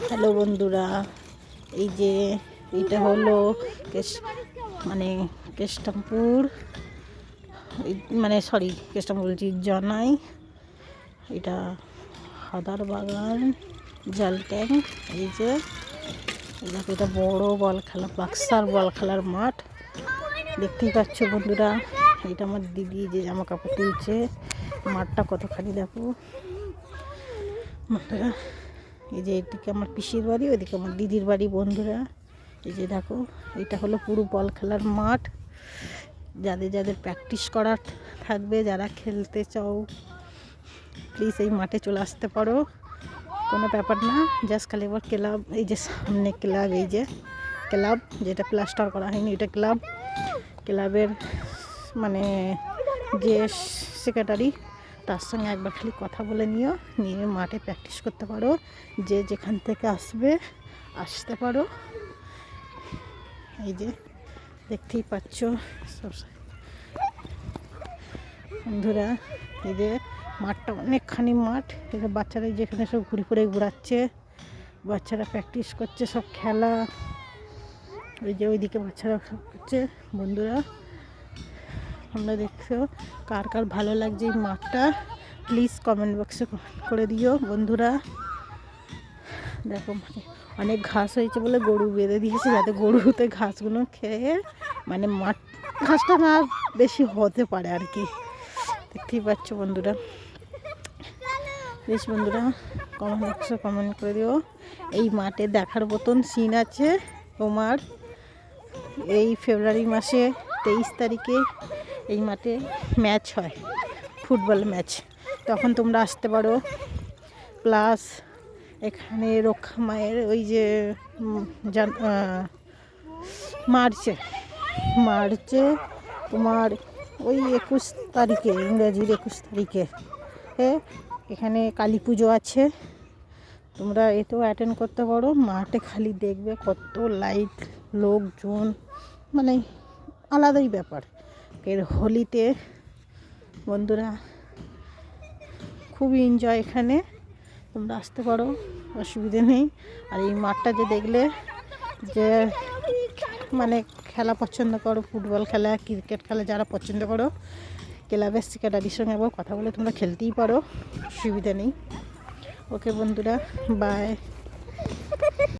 Hello বন্ধুরা, এই যে এটা হলো মানে কেষ্টমপুর, কেষ্টমপুর বলছি জনাই। এটা হাদার বাগান, জল ট্যাঙ্ক। এই যে দেখো, এটা বড় বল খেলা, বাক্সার বল খেলার মাঠ দেখতেই পাচ্ছ বন্ধুরা। এটা আমার দিদি যে জামা কাপড় তুলছে। মাঠটা কতখানি দেখো বন্ধুরা। এই যে এদিকে আমার পিসির বাড়ি, ওইদিকে আমার দিদির বাড়ি বন্ধুরা। এই যে দেখো, এটা হলো পুরো বল খেলার মাঠ। যাদের যাদের প্র্যাকটিস করার থাকবে, যারা খেলতে চাও, প্লিজ এই মাঠে চলে আসতে পারো, কোনো ব্যাপার না। জাস্ট খালি এবার ক্লাব, এই যে সামনে ক্লাব, এই যে ক্লাব যেটা প্লাস্টার করা হয়নি, এটা ক্লাবের মানে যে সেক্রেটারি, তার সঙ্গে একবার খালি কথা বলে নিয়ে মাঠে প্র্যাকটিস করতে পারো। যে যেখান থেকে আসতে পারো। এই যে দেখতেই পাচ্ছ সব বন্ধুরা। এই যে মাঠটা অনেকখানি মাঠ। এটা বাচ্চারা যেখানে সব ঘুরে ঘুরাচ্ছে, বাচ্চারা প্র্যাকটিস করছে সব খেলা। ওই যে ওইদিকে বাচ্চারা সব করছে বন্ধুরা। আমরা দেখছো, কার কার ভালো লাগছে এই মাঠটা, প্লিজ কমেন্ট বক্সে কমেন্ট করে দিও বন্ধুরা। দেখো, অনেক ঘাস হয়েছে বলে গরু বেঁধে দিয়েছে, যাতে গরুতে ঘাসগুলো খেয়ে মানে মাঠ ঘাসটা না বেশি হতে পারে আর কি। দেখতেই পাচ্ছ বন্ধুরা। প্লিজ বন্ধুরা কমেন্ট বক্সে কমেন্ট করে দিও। এই মাঠে দেখার মতন সিন আছে তোমার। এই ফেব্রুয়ারি মাসে 23 তারিখে এই মাঠে ম্যাচ হয়, ফুটবল ম্যাচ। তখন তোমরা আসতে পারো। প্লাস এখানে রক্ষা মায়ের ওই যে মার্চে তোমার ওই 21 তারিখে, ইংরাজির 21 তারিখে এখানে কালী পুজো আছে। তোমরা এতেও অ্যাটেন্ড করতে পারো। মাঠে খালি দেখবে কত লাইট, লোকজন, মানে আলাদাই ব্যাপার। এর হোলিতে বন্ধুরা খুবই এনজয় এখানে, তোমরা আসতে পারো, অসুবিধে নেই। আর এই মাঠটা যে দেখলে, যে মানে খেলা পছন্দ করো, ফুটবল খেলা, ক্রিকেট খেলা যারা পছন্দ করো, ক্লাবের সেক্রেটারির সঙ্গে আবার কথা বলে তোমরা খেলতেই পারো, অসুবিধা নেই। ওকে বন্ধুরা, বাই।